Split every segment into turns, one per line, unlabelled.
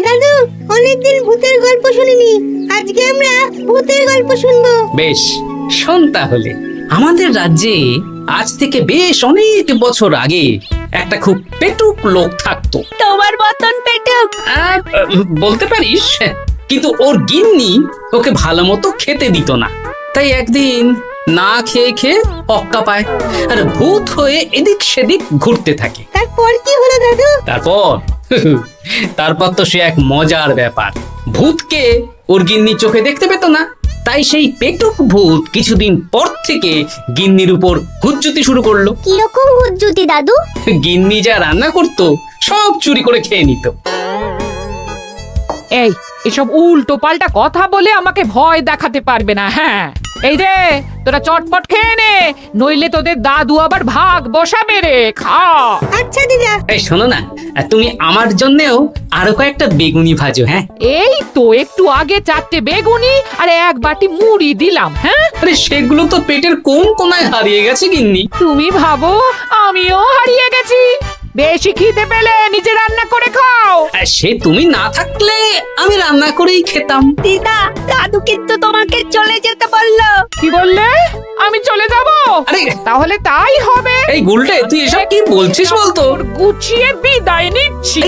দাদু, অনেকদিন ভূতের গল্প শুনিনি, আজকে আমরা ভূতের গল্প শুনবো।
বেশ, শোন তাহলে। আমাদের রাজ্যে আজ থেকে বেশ অনেক বছর আগে একটা খুব পেটুক লোক থাকতো।
তোমার মতন পেটুক?
বলতে পারিস, কিন্তু ওর গিন্নি ওকে ভালো মতো খেতে দিত না। তাই একদিন না খেয়ে খেয়ে অক্কা পায় আর ভূত হয়ে এদিক সেদিক ঘুরতে থাকে।
তারপর কি হলো দাদু?
তারপর তো সে এক মজার ব্যাপার। ভূতকে ওর গিন্নি চোখে দেখতে পেত না, তাই সেই পেটুক ভূত কিছুদিন পর থেকে গিন্নির উপর হুজ্জুতি শুরু করলো।
কিরকম হুজ্জুতি দাদু?
গিন্নি যা রান্না করতো সব চুরি করে খেয়ে নিত।
এই এসব উল্টো পাল্টা কথা বলে আমাকে ভয় দেখাতে পারবে না। হ্যাঁ, এই যে তোরা চটপট খেয়ে নে, নইলে তোদের দাদু আবার ভাগ বসাবে রে। খা।
আচ্ছা দিদা।
এই শোনো না, তুমি আমার জন্যেও আরো কয়েকটা বেগুনি ভাজো। হ্যাঁ,
এই তো একটু আগে 4টে বেগুনি আর 1 বাটি মুড়ি দিলাম। হ্যাঁ,
আরে সেগুলো তো পেটের কোন কোনায় হারিয়ে গেছে গিন্নি।
তুমি ভাবো আমিও হারিয়ে গেছি? বেশি খিদে পেলে নিজে রান্না করে খাও।
আর সে তুমি না থাকলে আমি রান্না করেই খেতাম।
দিদা, দাদু কিন্তু তোমাকে চলে যেতে বললো।
কি বললে? আমি চলে যাব?
আরে
তাহলে তাই হবে।
এই গুলটে, তুই এসব কি বলছিস বলতো?
গুছিয়ে বিদায় নিচ্ছি।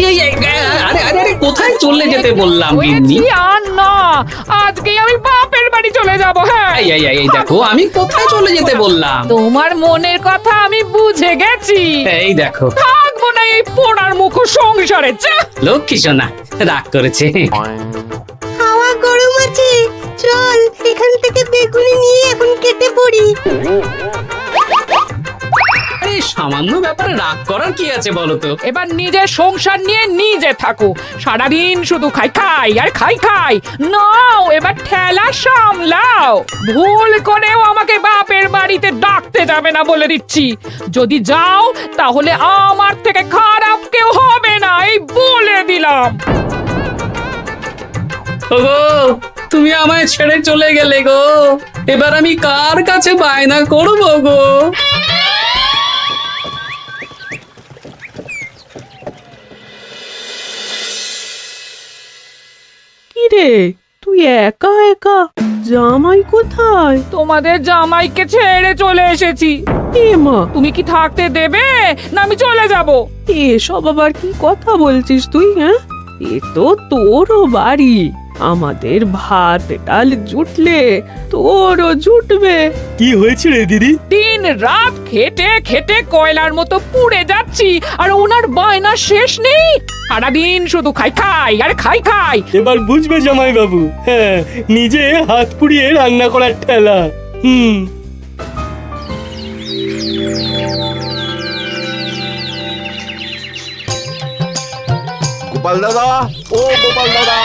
আরে আরে আরে, কোথায় চলে যেতে বললাম গিন্নি?
হয়েছি আর না, আজকেই আমি বাপের বাড়ি চলে যাব। হ্যাঁ,
এই দেখো, আমি কোথায় চলে যেতে বললাম?
তোমার মনের কথা আমি বুঝে গেছি।
এই দেখো,
থাকবো না এই পোড়ার মুখ সংসারে। যা।
লক্ষ্মী সোনা রাগ করেছে।
হাওয়া গরম আছে, চল এখান থেকে বেগুনি নিয়ে এখন কেটে পড়ি।
আরে সামান্য ব্যাপারে রাগ করার কি আছে বলো তো?
এবার নিজের সংসার নিয়ে নিজে থাকো। সারাদিন শুধু খাই খাই আর খাই খাই। নাও এবার ঠেলা সামলাও। ভুল করেও আমাকে বাপের বাড়িতে ডাকতে যাবে না বলে দিচ্ছি। যদি যাও তাহলে আমার থেকে খারাপ কেউ হবে না, এই বলে দিলাম।
ওগো, তুমি আমায় ছেড়ে চলে গেলে গো। এবার আমি কার কাছে বায়না করবো গো?
কিরে, তুই একা একা? জামাই কোথায়?
তোমাদের জামাইকে ছেড়ে চলে এসেছি।
এ মা,
তুমি কি থাকতে দেবে না আমি চলে যাব?
এসব আবার কি কথা বলছিস তুই? হ্যাঁ, এ তো তোরও বাড়ি। আমাদের ভাত ডাল জুটলে তোরও জুটবে।
কি হয়েছে রে দিদি?
দিন রাত খেটে খেটে কয়লার মতো পুড়ে যাচ্ছি, আর ওনার বায়না শেষ নেই। সারাদিন শুধু খাই খাই আর খাই খাই।
এবার বুঝবে জামাই বাবু। হ্যাঁ, নিজে হাত পুড়িয়ে রান্না করার ঠেলা।
গোপাল দাদা, ও গোপাল দাদা,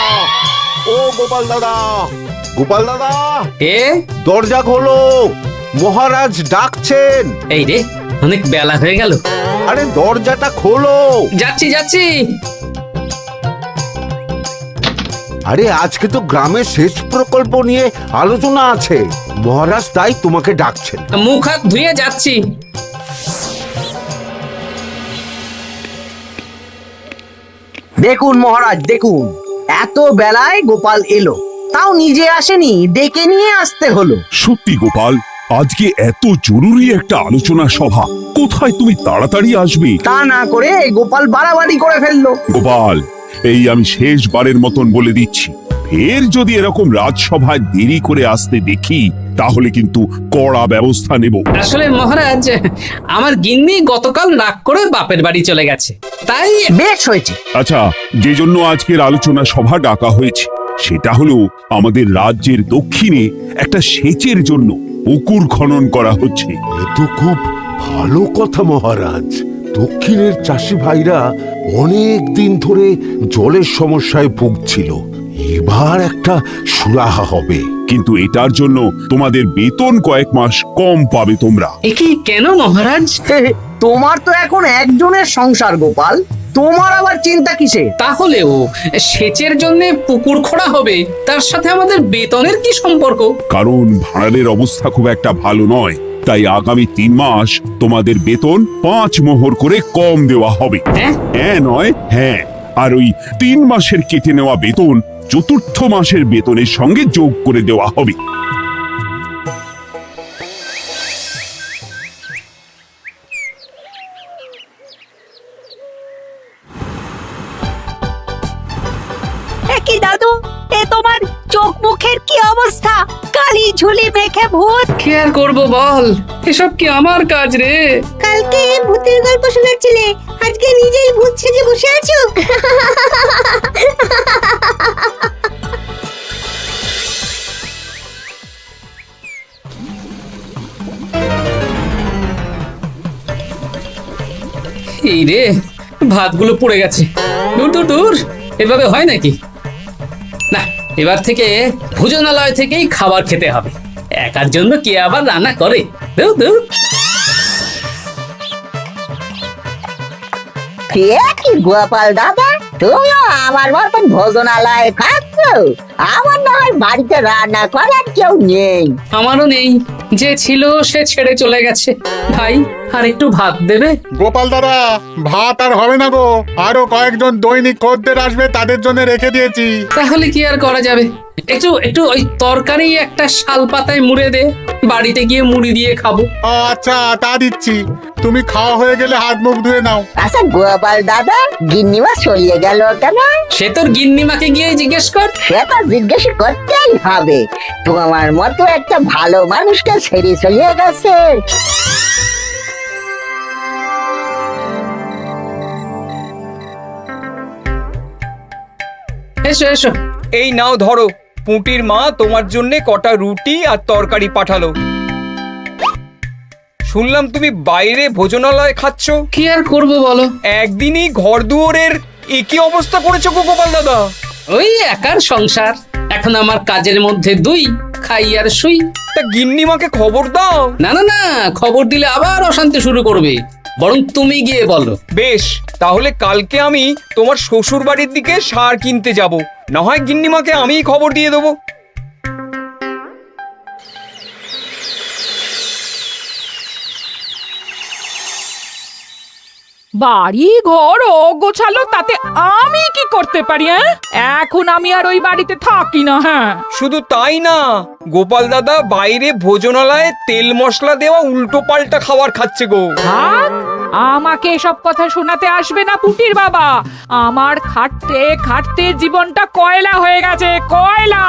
ও গোপাল দাদা, গোপাল দাদা,
এ
দরজা খোলো, মহারাজ ডাকছেন।
এই রে, অনেক বেলা হয়ে গেল।
আরে দরজাটা খোলো।
যাচ্ছি যাচ্ছি।
আরে আজকে তো গ্রামের সেচ প্রকল্প নিয়ে আলোচনা আছে, মহারাজ তাই তোমাকে ডাকছেন।
মুখ হাত ধুয়ে যাচ্ছি।
দেখুন মহারাজ, দেখুন এত বেলায় গোপাল এলো, তাও নিজে আসেনি, ডেকে নিয়ে আসতে হলো।
সত্যি গোপাল, আজকে এত জরুরি একটা আলোচনা সভা, কোথায় তুমি তাড়াতাড়ি আসবে?
তা না করে গোপাল বাড়াবাড়ি করে ফেললো।
গোপাল, এই আমি শেষবারের মতন বলে দিচ্ছি, ফের যদি এরকম রাজসভায় দেরি করে আসতে দেখি তাহলে কিন্তু কড়া ব্যবস্থা নেব।
আসলে মহারাজ, আমার গিন্নি গতকাল রাগ করে বাপের বাড়ি চলে গেছে, তাই।
বেশ হয়েছে।
আচ্ছা, যে জন্য আজকের আলোচনা সভা ডাকা হয়েছে সেটা হলো আমাদের রাজ্যের দক্ষিণে একটা সেচের জন্য পুকুর খনন করা হচ্ছে।
এ তো খুব ভালো কথা মহারাজ। দক্ষিণের চাষি ভাইরা অনেক দিন ধরে জলের সমস্যায় ভুগছিল, এবার একটা সুরাহা হবে।
কিন্তু এটার জন্য তোমাদের বেতন কয়েক মাস কম পাবে তোমরা।
একি কেন মহারাজ?
তোমার তো এখন একজনের সংসার গোপাল, তোমার আবার চিন্তা কিসে?
তাহলেও সেচের জন্য পুকুর খোঁড়া হবে, তার সাথে আমাদের বেতনের কি সম্পর্ক?
কারণ ভাড়ারের অবস্থা খুব একটা ভালো নয়, তাই আগামী 3 মাস তোমাদের বেতন 5 মোহর করে কম দেওয়া হবে।
হ্যাঁ?
হ্যাঁ নয় হ্যাঁ, আর ওই 3 মাসের কেটে নেওয়া বেতন চতুর্থ মাসের বেতনের সঙ্গে যোগ করে দেওয়া হবে।
কি দাদু, এ তোমার চোখ মুখের কি অবস্থা? কালি ঝুলি মেখে ভূত।
কি আর করবো বল, এসব কি আমার কাজ রে?
কালকে ভূতের গল্প শোনাচ্ছিলে, আজকে নিজেই ভূত সেজে বসে আছো।
এই রে, ভাতগুলো পড়ে গেছে। দূর দূর দূর, এভাবে হয় নাকি? না, এবার থেকে ভোজনালয় থেকেই খাবার খেতে হবে। একার জন্য কে আবার রান্না করে? দূর দূর।
কি গোপাল দাদা, তুমিও আমার মতন ভোজনালয়ে খাচ্ছ? আমার না হয় বাড়িতে রান্না করার কেউ নেই।
আমারও নেই, যে ছিল সে ছেড়ে চলে গেছে। ভাই, আর একটু ভাত দেবে?
গোপাল দাদা, ভাত আর হবে না গো, আরো কয়েকজন দৈনিক খদ্দের আসবে, তাদের জন্য রেখে দিয়েছি।
তাহলে কি আর করা যাবে? একটু একটু ওই তরকারি একটা শাল পাতায় মুড়ে দে, বাড়িতে গিয়ে মুড়ি দিয়ে খাবো।
আচ্ছা, তা দিচ্ছি। তুমি খাওয়া হয়ে গেলে হাত মুখ ধুয়ে নাও।
আচ্ছা গোপাল দাদা, গিন্নিমা চলিয়ে গেল কেন?
সে তোর গিন্নিমাকে গিয়ে জিজ্ঞেস কর।
সে তো জিজ্ঞেস করতেই হবে, তোমার মতো একটা ভালো মানুষকে ছেড়ে চলিয়ে গেছে।
এসো এসো।
এই নাও ধরো, পুঁটির মা তোমার জন্য কটা রুটি আর তরকারি পাঠালো। শুনলাম তুমি বাইরে ভোজনালয় খাচ্ছ।
কি আর করবো বলো,
একদিনই ঘর দুয়ারের একই অবস্থা করেছো গো গোপাল দাদা।
ওই একার সংসার। এখন আমার কাজের মধ্যে দুই, খাই আর শুই।
তা গিন্নিমাকে খবর দাও।
না না না, খবর দিলে আবার অশান্তি শুরু করবে। বরং তুমি গিয়ে বলো।
বেশ, তাহলে কালকে আমি তোমার শ্বশুর বাড়ির দিকে সার কিনতে যাব, না হয় গিন্নিমাকে আমিই খবর দিয়ে দেবো।
বাড়ি ঘর অগোছালো, তাতে আমি কি করতে পারি? হ্যাঁ, এখন আমি আর ওই বাড়িতে থাকি না। হ্যাঁ,
শুধু তাই না, গোপাল দাদা বাইরে ভোজনালয়ে তেল মশলা দেওয়া উল্টো পাল্টা খাবার খাচ্ছে গো।
থাক, আমাকে এসব কথা শোনাতে আসবে না পুটির বাবা। আমার খাটতে খাটতে জীবনটা কয়লা হয়ে গেছে, কয়লা।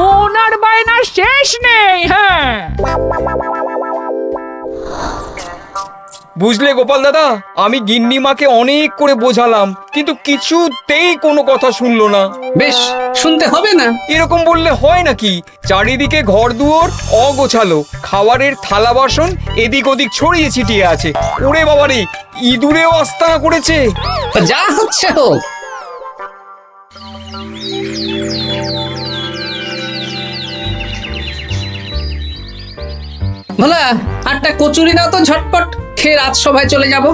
ওনার বায়নার শেষ নেই। হ্যাঁ,
বুঝলে গোপাল দাদা, আমি গিন্নিমাকে অনেক করে বোঝালাম, কিন্তু কিছুতেই কোনো কথা শুনলো না।
বেশ, শুনতে হবে না।
এরকম বললে হয় নাকি? চারিদিকে ঘর দুয়ার অগোছালো, খাবারের থালা বাসন এদিক ওদিক ছড়িয়ে ছিটিয়ে আছে। ওরে বাবারে, ইঁদুরেও আস্তানা করেছে।
যা হচ্ছে হোক। ভোলা, আটটা কচুরি দাও তো ঝটপট, খেয়ে রাজসভায় চলে যাব।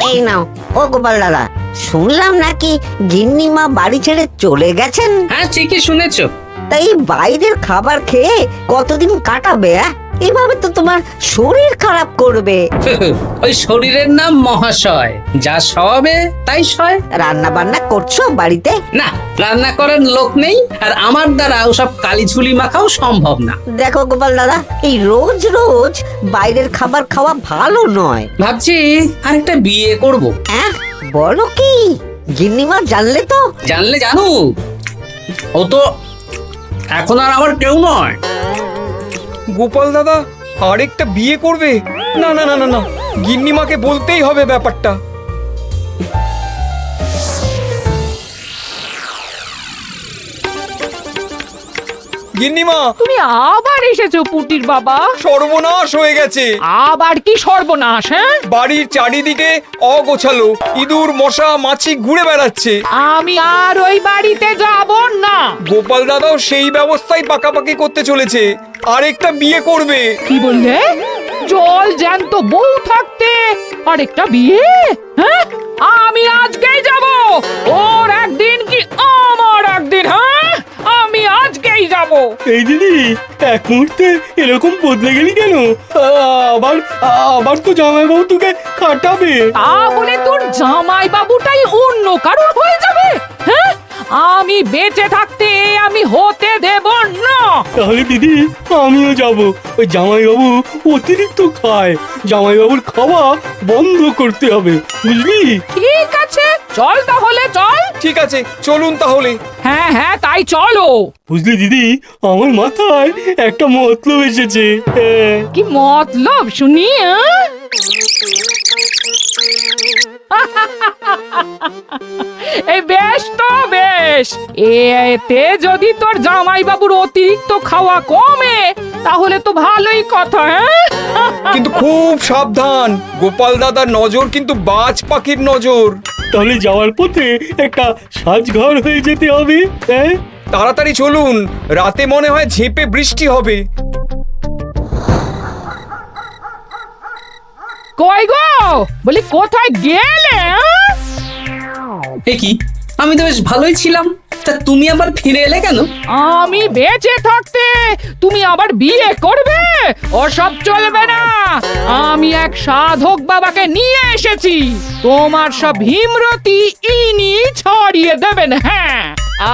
এই নাও। ও গোপাল দাদা, শুনলাম নাকি গিন্নিমা বাড়ি ছেড়ে চলে গেছেন?
হ্যাঁ, ঠিকই শুনেছো।
তাই বাইরের খাবার খেয়ে কতদিন কাটাবে? এভাবে তো তোমার শরীর খারাপ করবে।
ওই শরীরের নাম মহাশয়, যা সবে তাই সয়।
রান্না বান্না করছো বাড়িতে?
না, রান্না করার লোক নেই, আর আমার দ্বারা ওসব কালিঝুলি মাখাও সম্ভব না।
দেখো গোপাল দাদা, এই রোজ রোজ বাইরের খাবার খাওয়া ভালো নয়।
ভাবছি আরেকটা বিয়ে করব।
হ্যাঁ, বলো কি? গিন্নিমা জানলে তো?
জানলে জানুক, ও তো এখন আর আমার কেউ নয়।
গোপাল দাদা আরেকটা বিয়ে করবে? না না না না না, গিন্নিমাকে বলতেই হবে ব্যাপারটা। গিন্নিমা,
তুমি আবার এসেছো পুটির বাবা।
সর্বনাশ হয়ে গেছে।
আবার কি সর্বনাশ? হ্যাঁ,
বাড়ির চারিদিকে অগোছালো, ইঁদুর মশা মাছি ঘুরে বেড়াচ্ছে।
আমি আর ওই বাড়িতে যাব না।
গোপাল দাদাও সেই ব্যবস্থাই পাকাপাকি করতে চলেছে, আরেকটা বিয়ে করবে।
কি বললে? জল জ্যান্ত বউ থাকতে আরেকটা বিয়ে? হ্যাঁ, আমি আজকেই যাব। ওর একদিন কি আমার একদিন? হ্যাঁ, আমি আজকেই যাব।
এই দিদি, এক মুহূর্তে এরকম বদলে গেলি কেন? আবার আবার তো জামাইবাবু তোকে কাটাবে।
তা বলে তোর জামাই বাবুটাই অন্য কারোর হয়ে যাবে? হ্যাঁ, আমি বেঁচে থাকতে আমি হতে দেব না।
তাহলে দিদি আমিও যাব। ওই জামাইবাবু অতিরিক্ত খায়, জামাইবাবুর খাওয়া বন্ধ করতে হবে, বুঝলি?
ঠিক আছে, চল তাহলে চল।
ঠিক আছে, চলুন তাহলে।
হ্যাঁ হ্যাঁ, তাই চলো।
বুঝলি দিদি, আমার মাথায় একটা মতলব এসেছে। হ্যাঁ।
কি মতলব শুনি? এই বেশ তো বেশ, এতে যদি তোর জামাই বাবুর অতিরিক্ত খাওয়া কমে তাহলে তো ভালোই কথা। হ্যাঁ,
কিন্তু খুব সাবধান, গোপাল দাদার নজর কিন্তু বাজ পাখির নজর।
তাহলে যাওয়ার পথে একটা সাজঘর হয়ে যেতে হবে। হ্যাঁ,
তাড়াতাড়ি চলুন, রাতে মনে হয় ঝেঁপে বৃষ্টি হবে।
কই গো, বলি কোথায় গেলে?
এ কি, আমি তো বেশ ভালোই ছিলাম, তা তুমি আবার ফিরে এলে কেন?
আমি বেঁচে থাকতে তুমি আবার বিয়ে করবে? ওসব চলবে না। আমি এক সাধক বাবাকে নিয়ে এসেছি, তোমার সব ভীমরতি ইনি ছড়িয়ে দেবেন। হ্যাঁ,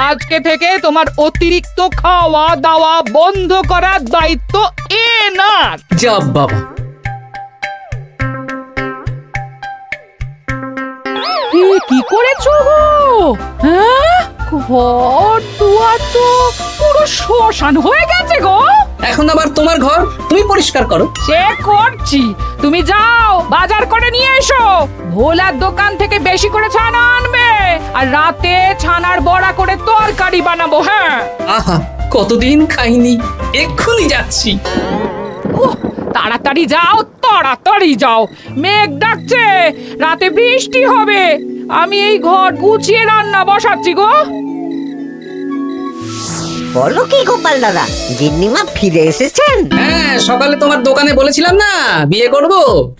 আজকে থেকে তোমার অতিরিক্ত খাওয়া দাওয়া বন্ধ করার দায়িত্ব এনার।
যা বাবা,
কি করেছো গো? হ্যাঁ, ঘর দুয়ার তো পুরো শ্মশান হয়ে গেছে গো।
এখন আবার তোমার ঘর তুমি পরিষ্কার করো।
সে করছি, তুমি যাও বাজার করে নিয়ে এসো। ভোলার দোকান থেকে বেশি করে ছানা আনবে, আর রাতে ছানার বড়া করে তরকারি বানাবো। হ্যাঁ,
আহা, কতদিন খাইনি, এক্ষুনি যাচ্ছি।
তাড়াতাড়ি যাও, তাড়াতাড়ি যাও, মেঘ ডাকছে, রাতে বৃষ্টি হবে। আমি এই ঘর গুছিয়ে রান্না বসাচ্ছি গো।
বলো কি গোপাল দাদা, গিন্নিমা ফিরে এসেছেন?
হ্যাঁ, সকালে তোমার দোকানে বলেছিলাম না বিয়ে করব,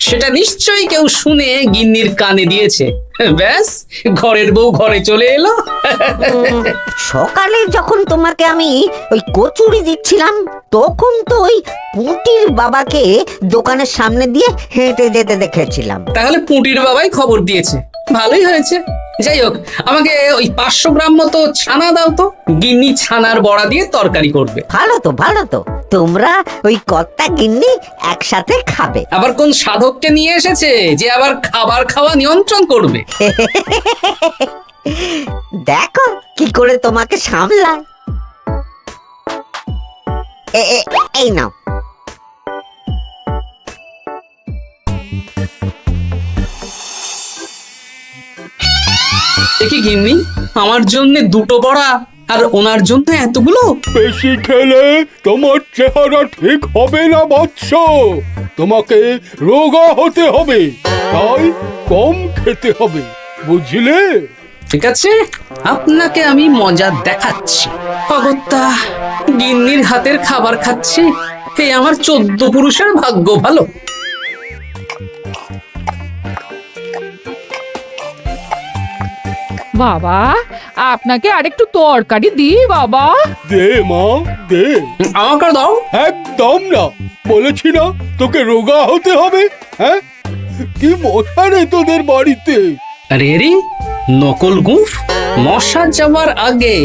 সেটা নিশ্চয়ই কেউ শুনে গিন্নির কানে দিয়েছে। ব্যাস, ঘরের বউ ঘরে চলে এলো।
সকালে যখন তোমাকে আমি ওই কচুরি দিচ্ছিলাম, তখন তো ওই পুঁটির বাবাকে দোকানের সামনে দিয়ে হেঁটে যেতে দেখেছিলাম।
তাহলে পুঁটির বাবাই খবর দিয়েছে, ভালোই হয়েছে। যাই হোক, আমাকে ওই 500 গ্রাম মতো ছানা দাও তো, গিন্নি ছানার বড়া দিয়ে তরকারি করবে।
ভালো তো, ভালো তো, তোমরা ওই কর্তা গিন্নি একসাথে খাবে।
আবার কোন সাধককে নিয়ে এসেছে যে আবার খাবার খাওয়া নিয়ন্ত্রণ করবে?
দেখো কি করে তোমাকে সামলায়। এই নাও।
দেখি গিন্নি, আমার জন্য 2টো বড়া আর ওনার জন্য এতগুলো?
বেশি খেলে তোমার চেহারা ঠিক হবে না বৎস, তোমাকে রোগা হতে হবে, তাই কম খেতে হবে, বুঝলে?
ঠিক আছে, আপনাকে আমি মজা দেখাচ্ছি। অগত্যা গিন্নির হাতের খাবার খাচ্ছি, এই আমার 14 পুরুষের ভাগ্য ভালো।
বাবা, আপনাকে আরেকটু তরকারি দিই বাবা?
দে মা, দে।
আমাকে দাও।
একদম না, বলেছি না তোকে রোগা হতে হবে। হ্যাঁ, কি মশা রে তোদের বাড়িতে।
আরে রে, নকল গুফ, মশা যাওয়ার আগে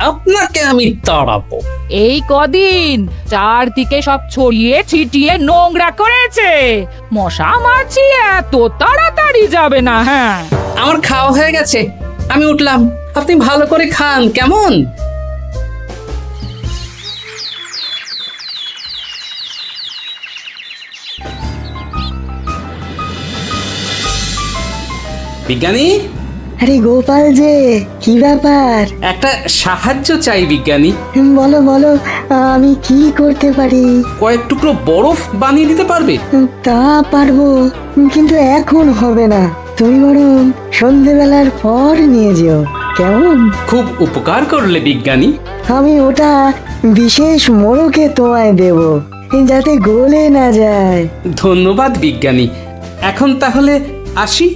আপনাকে আমি তাড়াবো।
এই কদিন চারদিকে সব ছড়িয়ে ছিটিয়ে নোংরা করেছে, মশা মাছি এত তাড়াতাড়ি যাবে না। হ্যাঁ,
আমার খাওয়া হয়ে গেছে, আমি উঠলাম। আপনি ভালো করে খান, কেমন? বিজ্ঞানী।
আরে গোপাল যে, কি ব্যাপার?
একটা সাহায্য চাই বিজ্ঞানী।
বলো বলো, আমি কি করতে পারি?
কয়েক টুকরো বরফ বানিয়ে দিতে পারবে?
তা পারবো, কিন্তু এখন হবে না। তুমি বরং সন্ধেবেলার পর নিয়ে যেও, কেমন?
খুব উপকার করলে বিজ্ঞানী।
আমি ওটা বিশেষ মোড়কে তোমায় দেব, যাতে গলে না যায়।
ধন্যবাদ বিজ্ঞানী, এখন তাহলে আসি।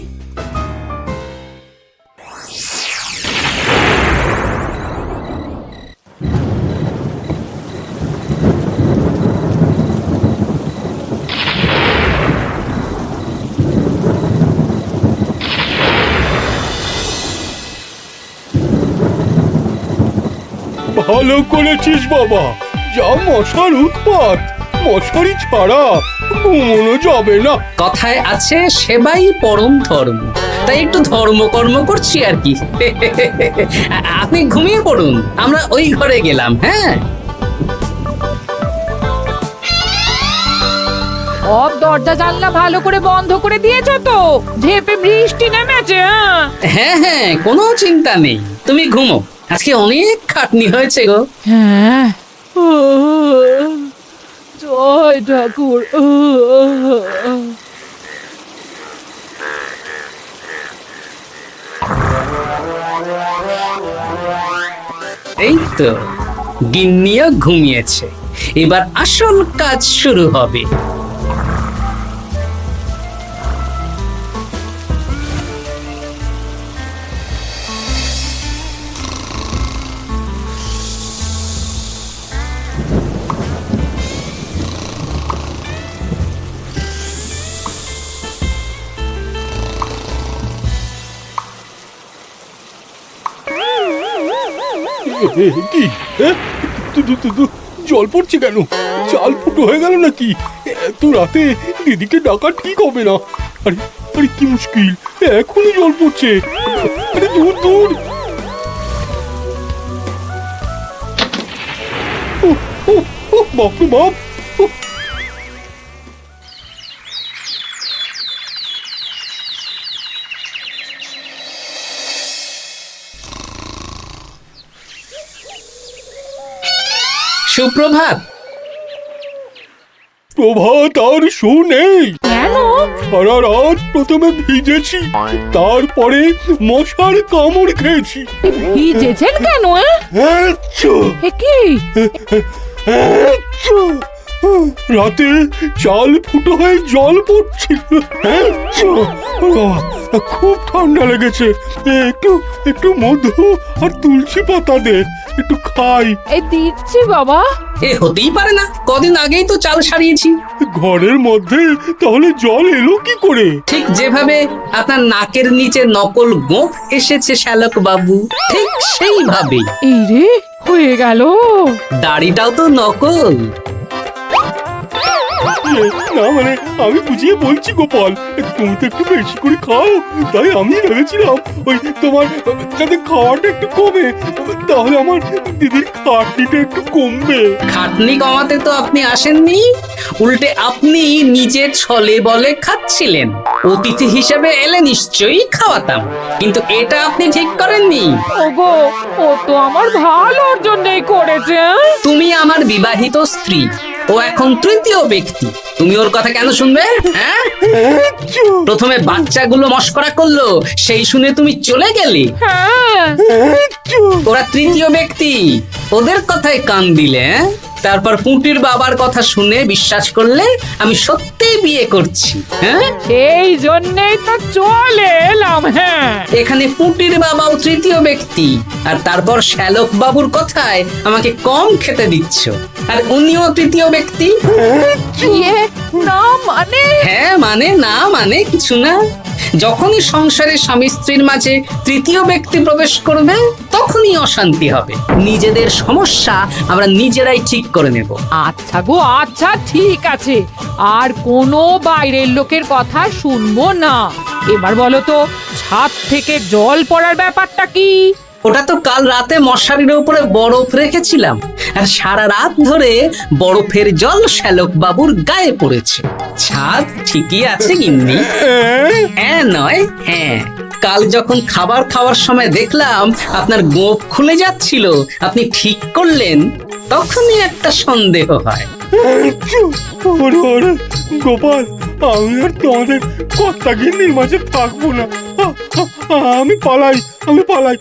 ভালো করেছিস বাবা, যা মশার উৎপাত, মশারি ছাড়া ঘুমোনো যাবে না।
কথায় আছে সেবাই পরম ধর্ম, তাই একটু ধর্মকর্ম করছি আর কি। আপনি ঘুমিয়ে পড়ুন, আমরা ওই ঘরে গেলাম। হ্যাঁ,
সব দরজা জানলা ভালো করে বন্ধ করে দিয়েছো তো? ঝেপে বৃষ্টি নেমেছে।
হ্যাঁ হ্যাঁ, কোনো চিন্তা নেই, তুমি ঘুমো, আজকে অনেক খাটনি হয়েছে গো।
হ্যাঁ,
জয় ঠাকুর।
এই তো গিন্নিও ঘুমিয়েছে, এবার আসল কাজ শুরু হবে।
কি জল পড়ছে কেন? চাল ফুটো হয়ে গেল নাকি? এত রাতে দিদিকে ডাকা ঠিক হবে না। আরে আরে কি মুশকিল, এখনই জল পড়ছে। আরে দূর দূর। বাপরে বাপ।
সুপ্রভাত।
প্রভাত আর শো নেই।
কেন?
সারা রাত প্রথমে ভিজেছি, তারপরে মশার কামড় খেয়েছি।
ভিজেছেন কেন? এ কি?
রাতে চাল ফুটো হয়ে জল পড়ছিল। খুব ঠান্ডা লেগেছে। একটু একটু মধু আর তুলসী পাতা দে, একটু খাই।
এই দিচ্ছি বাবা।
এ হতেই পারে না, কদিন আগেই তো চাল সারিয়েছি।
ঘরের মধ্যে তাহলে জল এলো কি করে?
ঠিক যেভাবে আপনার নাকের নিচে নকল গোঁফ এসেছে শ্যালক বাবু, ঠিক সেইভাবেই।
এই রে, হয়ে গেল।
দাড়িটাও তো নকল।
না মানে আমি বুঝিয়ে বলছি গোপাল, তুমি তো একটু বেশি করে খাও, তাই আমি ভেবেছিলাম ওই তোমার যাতে খাওয়াটা একটু কমে, তাহলে আমার দিদির খাটনিটা একটু কমবে।
খাটনি কমাতে তো আপনি আসেননি, উল্টে আপনি নিজে ছলে বলে খাচ্ছিলেন। অতিথি হিসেবে এলে নিশ্চয়ই খাওয়াতাম, কিন্তু এটা আপনি ঠিক করেননি।
ওগো, ও তো আমার ভালোর জন্যই করেছে।
তুমি আমার বিবাহিত স্ত্রী, ও এখন তৃতীয় ব্যক্তি, তুমি ওর কথা কেন শুনবে? হ্যাঁ, প্রথমে বাচ্চাগুলো মস্করা করলো, সেই শুনে তুমি চলে গেলে।
হ্যাঁ,
ওরা তৃতীয় ব্যক্তি, ওদের কথায় কান দিলে। তারপর পুঁটির বাবার কথা শুনে বিশ্বাস করলে আমি সত্যিই বিয়ে করছি। হ্যাঁ,
এই জন্যই তো চলে এলাম। হ্যাঁ,
এখানে পুঁটির বাবাও তৃতীয় ব্যক্তি, আর তারপর শ্যালক বাবুর কথায় আমাকে কম খেতে দিচ্ছ, আর উনিও তৃতীয় ব্যক্তি।
ইয়ে, না মানে?
হ্যাঁ মানে না মানে কিছু না। যখনই সংসারে স্বামী স্ত্রীর মাঝে তৃতীয় ব্যক্তি প্রবেশ করবে, তখনই অশান্তি হবে। নিজেদের সমস্যা আমরা নিজেরাই ঠিক করে নেব।
আচ্ছা গো, আচ্ছা ঠিক আছে, আর কোনো বাইরের লোকের কথা শুনবো না। এবার বলো তো, ছাদ থেকে জল পড়ার ব্যাপারটা কি?
ওটা তো কাল রাতে মশারির উপরে বরফ রেখেছিলাম, আর সারা রাত ধরে বরফের জল শ্যালক বাবুর গায়ে পড়েছে। ছাদ ঠিকই আছে গিন্নি। হ্যাঁ নয় হ্যাঁ, কাল যখন খাবার খাওয়ার সময় দেখলাম আপনার গোঁফ খুলে যাচ্ছিল, আপনি ঠিক করলেন, তখনই একটা সন্দেহ হয়।
গোপাল, আমি আর তোমাদের কর্তা গিন্নির মাঝে থাকবো না। আমি পালাই, আমি পালাই।